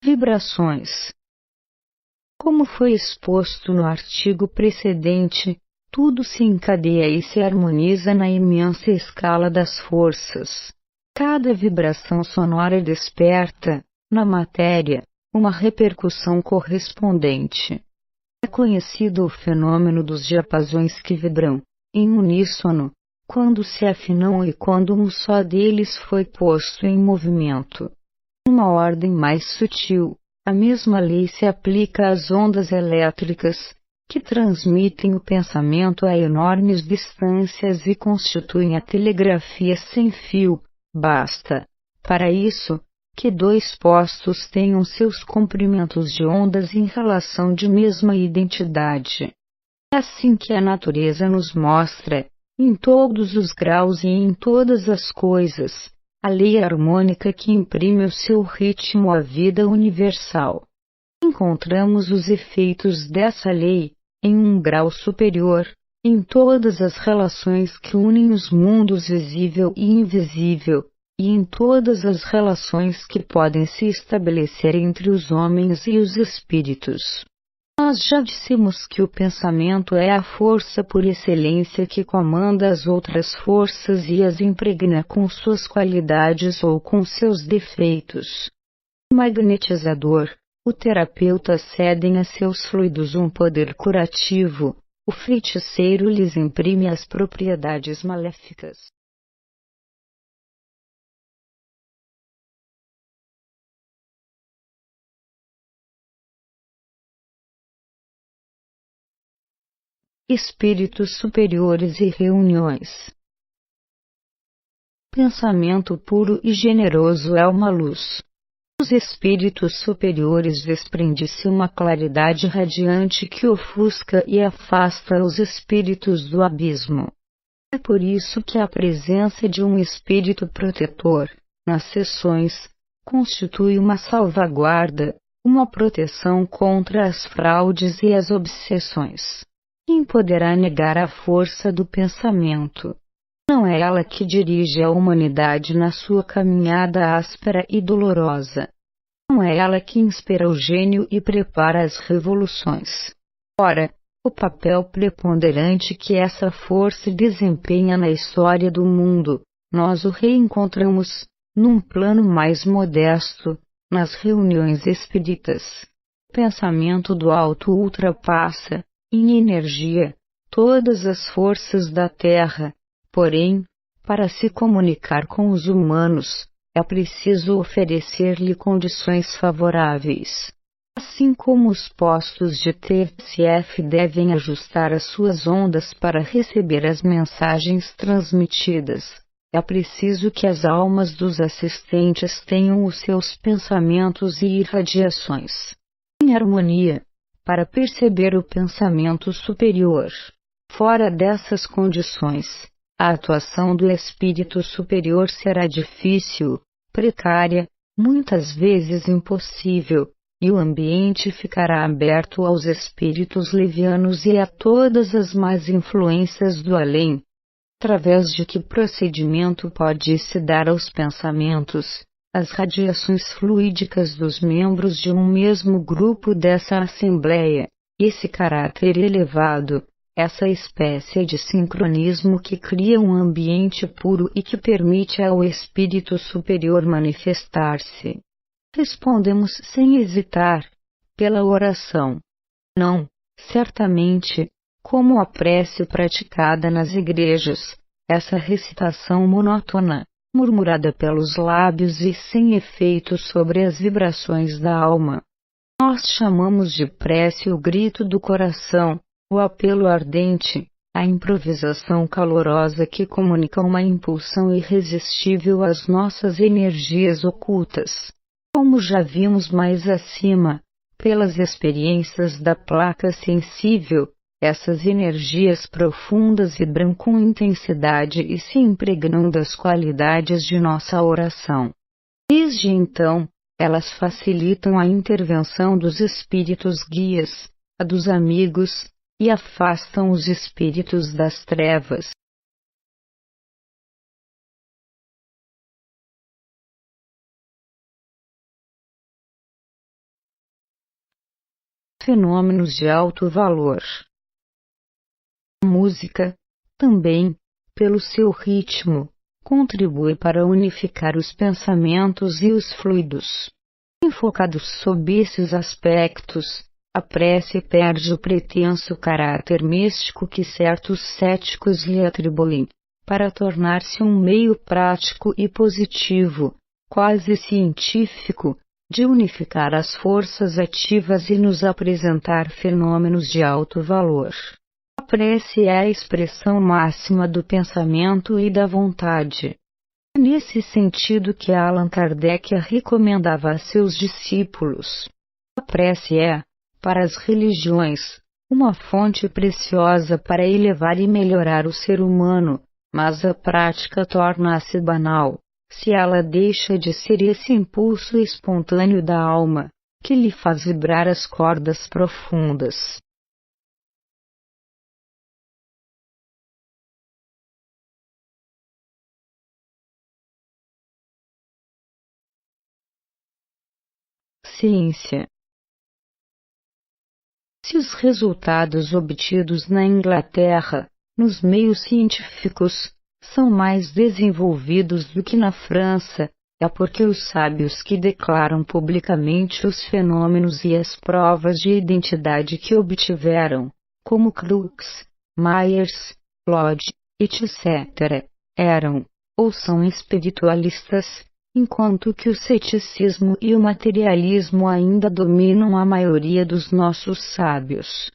Vibrações. Como foi exposto no artigo precedente, tudo se encadeia e se harmoniza na imensa escala das forças. Cada vibração sonora desperta, na matéria, uma repercussão correspondente. É conhecido o fenômeno dos diapasões que vibram, em uníssono, quando se afinam e quando um só deles foi posto em movimento. Numa ordem mais sutil, a mesma lei se aplica às ondas elétricas, que transmitem o pensamento a enormes distâncias e constituem a telegrafia sem fio. Basta, para isso, que dois postos tenham seus comprimentos de ondas em relação de mesma identidade. É assim que a natureza nos mostra, em todos os graus e em todas as coisas, a lei harmônica que imprime o seu ritmo à vida universal. Encontramos os efeitos dessa lei, em um grau superior, em todas as relações que unem os mundos visível e invisível, e em todas as relações que podem se estabelecer entre os homens e os espíritos. Nós já dissemos que o pensamento é a força por excelência que comanda as outras forças e as impregna com suas qualidades ou com seus defeitos. O magnetizador, o terapeuta cedem a seus fluidos um poder curativo, o feiticeiro lhes imprime as propriedades maléficas. Espíritos superiores e reuniões. Pensamento puro e generoso é uma luz. Os espíritos superiores desprende-se uma claridade radiante que ofusca e afasta os espíritos do abismo. É por isso que a presença de um espírito protetor, nas sessões, constitui uma salvaguarda, uma proteção contra as fraudes e as obsessões. Quem poderá negar a força do pensamento? Não é ela que dirige a humanidade na sua caminhada áspera e dolorosa. Não é ela que inspira o gênio e prepara as revoluções. Ora, o papel preponderante que essa força desempenha na história do mundo, nós o reencontramos, num plano mais modesto, nas reuniões espíritas. O pensamento do alto ultrapassa, em energia, todas as forças da Terra. Porém, para se comunicar com os humanos, é preciso oferecer-lhe condições favoráveis. Assim como os postos de TCF devem ajustar as suas ondas para receber as mensagens transmitidas, é preciso que as almas dos assistentes tenham os seus pensamentos e irradiações em harmonia, para perceber o pensamento superior. Fora dessas condições, a atuação do espírito superior será difícil, precária, muitas vezes impossível, e o ambiente ficará aberto aos espíritos levianos e a todas as más influências do além. Através de que procedimento pode-se dar aos pensamentos, as radiações fluídicas dos membros de um mesmo grupo dessa assembleia, esse caráter elevado, essa espécie de sincronismo que cria um ambiente puro e que permite ao espírito superior manifestar-se. Respondemos sem hesitar, pela oração. Não, certamente, como a prece praticada nas igrejas, essa recitação monótona, murmurada pelos lábios e sem efeito sobre as vibrações da alma. Nós chamamos de prece o grito do coração, o apelo ardente, a improvisação calorosa que comunica uma impulsão irresistível às nossas energias ocultas. Como já vimos mais acima, pelas experiências da placa sensível, essas energias profundas vibram com intensidade e se impregnam das qualidades de nossa oração. Desde então, elas facilitam a intervenção dos espíritos guias, a dos amigos, e afastam os espíritos das trevas. fenômenos de alto valor. A música, também, pelo seu ritmo, contribui para unificar os pensamentos e os fluidos. Enfocados sob esses aspectos, a prece perde o pretenso caráter místico que certos céticos lhe atribuem, para tornar-se um meio prático e positivo, quase científico, de unificar as forças ativas e nos apresentar fenômenos de alto valor. A prece é a expressão máxima do pensamento e da vontade. É nesse sentido que Allan Kardec a recomendava a seus discípulos. A prece é, para as religiões, uma fonte preciosa para elevar e melhorar o ser humano, mas a prática torna-se banal, se ela deixa de ser esse impulso espontâneo da alma, que lhe faz vibrar as cordas profundas. Ciência. Se os resultados obtidos na Inglaterra, nos meios científicos, são mais desenvolvidos do que na França, é porque os sábios que declaram publicamente os fenômenos e as provas de identidade que obtiveram, como Crookes, Myers, Lodge, etc., eram, ou são espiritualistas, enquanto que o ceticismo e o materialismo ainda dominam a maioria dos nossos sábios.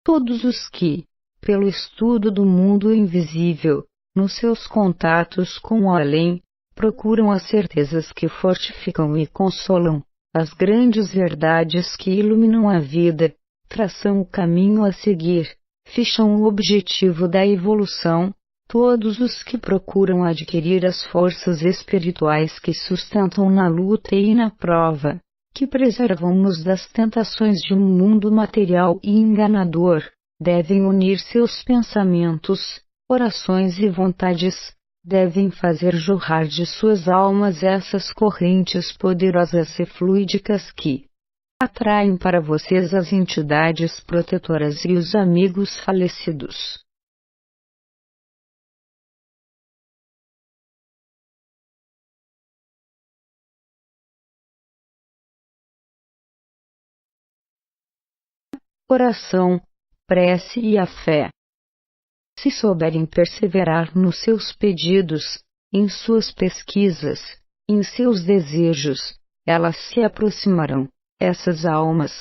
Todos os que, pelo estudo do mundo invisível, nos seus contatos com o além, procuram as certezas que fortificam e consolam, as grandes verdades que iluminam a vida, traçam o caminho a seguir, ficham o objetivo da evolução, todos os que procuram adquirir as forças espirituais que sustentam na luta e na prova, que preservam-nos das tentações de um mundo material e enganador, devem unir seus pensamentos, orações e vontades, devem fazer jorrar de suas almas essas correntes poderosas e fluídicas que atraem para vocês as entidades protetoras e os amigos falecidos. Oração, prece e a fé. Se souberem perseverar nos seus pedidos, em suas pesquisas, em seus desejos, elas se aproximarão, essas almas,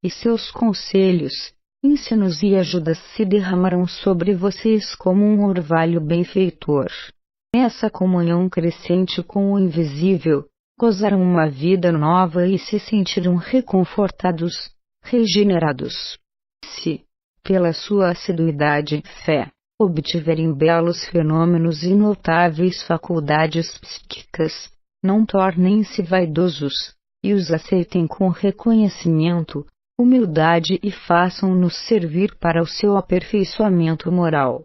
e seus conselhos, ensinos e ajudas se derramarão sobre vocês como um orvalho benfeitor. Nessa comunhão crescente com o invisível, gozarão uma vida nova e se sentirão reconfortados, regenerados. Se, pela sua assiduidade e fé, obtiverem belos fenômenos e notáveis faculdades psíquicas, não tornem-se vaidosos, e os aceitem com reconhecimento, humildade e façam-nos servir para o seu aperfeiçoamento moral.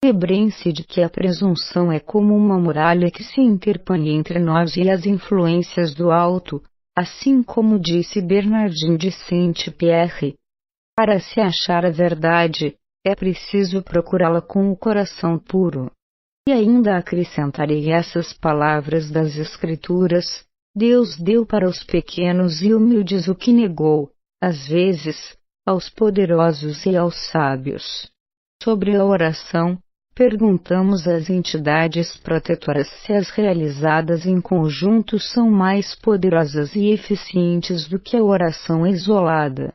Lembrem-se de que a presunção é como uma muralha que se interpõe entre nós e as influências do alto, assim como disse Bernardin de Saint-Pierre. Para se achar a verdade, é preciso procurá-la com o coração puro. E ainda acrescentarei essas palavras das Escrituras: Deus deu para os pequenos e humildes o que negou, às vezes, aos poderosos e aos sábios. Sobre a oração, perguntamos às entidades protetoras se as realizadas em conjunto são mais poderosas e eficientes do que a oração isolada.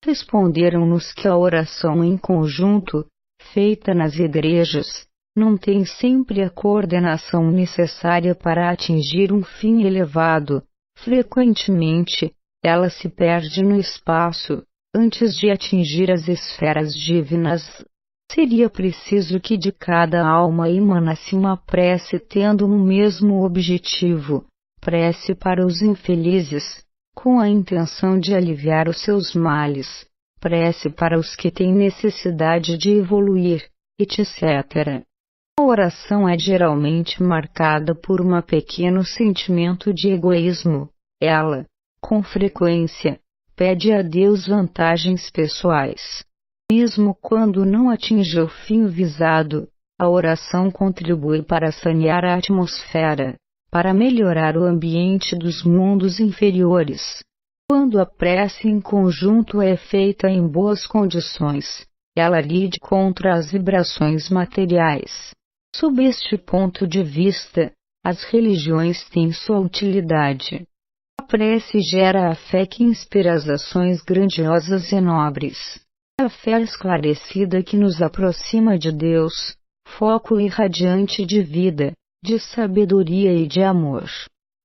Responderam-nos que a oração em conjunto, feita nas igrejas, não tem sempre a coordenação necessária para atingir um fim elevado. Frequentemente, ela se perde no espaço, antes de atingir as esferas divinas. Seria preciso que de cada alma emanasse uma prece tendo um mesmo objetivo, prece para os infelizes, com a intenção de aliviar os seus males, prece para os que têm necessidade de evoluir, etc. A oração é geralmente marcada por um pequeno sentimento de egoísmo. Ela, com frequência, pede a Deus vantagens pessoais. Mesmo quando não atinge o fim visado, a oração contribui para sanear a atmosfera, para melhorar o ambiente dos mundos inferiores. Quando a prece em conjunto é feita em boas condições, ela lide contra as vibrações materiais. Sob este ponto de vista, as religiões têm sua utilidade. A prece gera a fé que inspira as ações grandiosas e nobres. A fé esclarecida que nos aproxima de Deus, foco irradiante de vida, de sabedoria e de amor.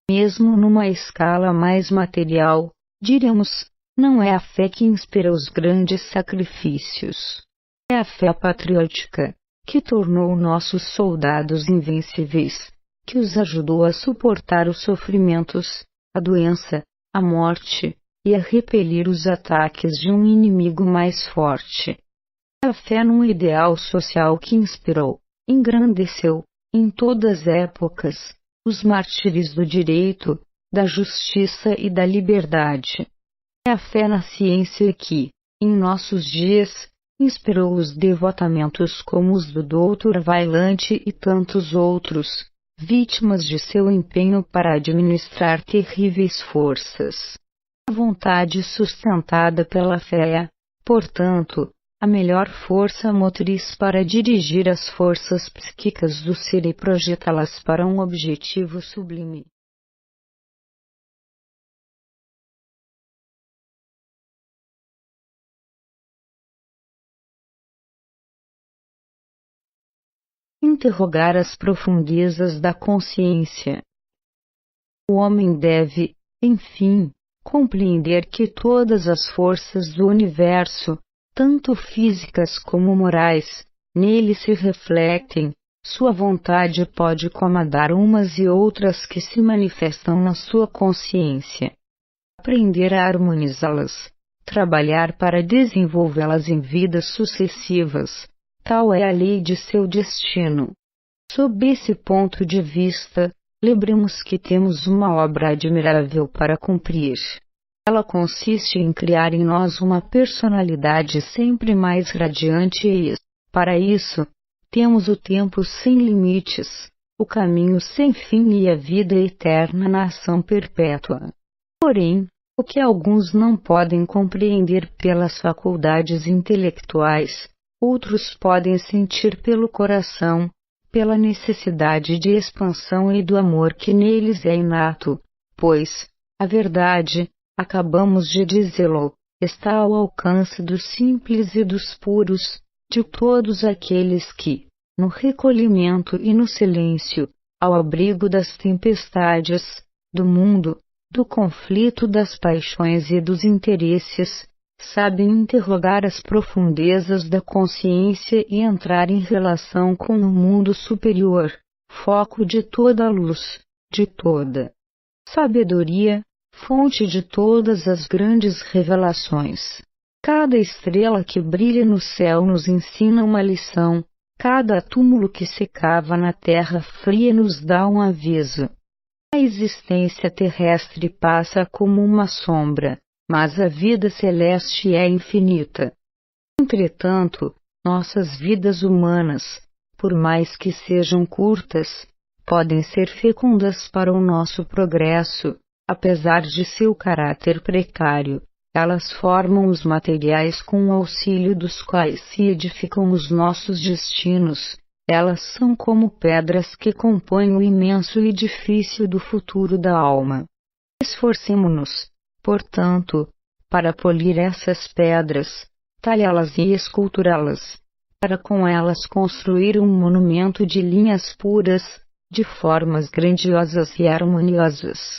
Mesmo numa escala mais material, diremos, não é a fé que inspira os grandes sacrifícios. É a fé patriótica, que tornou nossos soldados invencíveis, que os ajudou a suportar os sofrimentos, a doença, a morte, e a repelir os ataques de um inimigo mais forte. A fé num ideal social que inspirou, engrandeceu, em todas as épocas, os mártires do direito, da justiça e da liberdade. É a fé na ciência que, em nossos dias, inspirou os devotamentos como os do Dr. Vailante e tantos outros, vítimas de seu empenho para administrar terríveis forças. A vontade sustentada pela fé é, portanto, a melhor força motriz para dirigir as forças psíquicas do ser e projetá-las para um objetivo sublime. Interrogar as profundezas da consciência. O homem deve, enfim, compreender que todas as forças do universo, tanto físicas como morais, nele se refletem. Sua vontade pode comandar umas e outras que se manifestam na sua consciência. Aprender a harmonizá-las, trabalhar para desenvolvê-las em vidas sucessivas, tal é a lei de seu destino. Sob esse ponto de vista, lembremos que temos uma obra admirável para cumprir. Ela consiste em criar em nós uma personalidade sempre mais radiante e, para isso, temos o tempo sem limites, o caminho sem fim e a vida eterna na ação perpétua. Porém, o que alguns não podem compreender pelas faculdades intelectuais, outros podem sentir pelo coração, pela necessidade de expansão e do amor que neles é inato, pois, a verdade, acabamos de dizê-lo, está ao alcance dos simples e dos puros, de todos aqueles que, no recolhimento e no silêncio, ao abrigo das tempestades, do mundo, do conflito das paixões e dos interesses, sabem interrogar as profundezas da consciência e entrar em relação com o mundo superior, foco de toda a luz, de toda sabedoria, fonte de todas as grandes revelações. Cada estrela que brilha no céu nos ensina uma lição, cada túmulo que se cava na terra fria nos dá um aviso. A existência terrestre passa como uma sombra, mas a vida celeste é infinita. Entretanto, nossas vidas humanas, por mais que sejam curtas, podem ser fecundas para o nosso progresso, apesar de seu caráter precário. Elas formam os materiais com o auxílio dos quais se edificam os nossos destinos. Elas são como pedras que compõem o imenso edifício do futuro da alma. Esforcemo-nos, portanto, para polir essas pedras, talhá-las e esculturá-las, para com elas construir um monumento de linhas puras, de formas grandiosas e harmoniosas.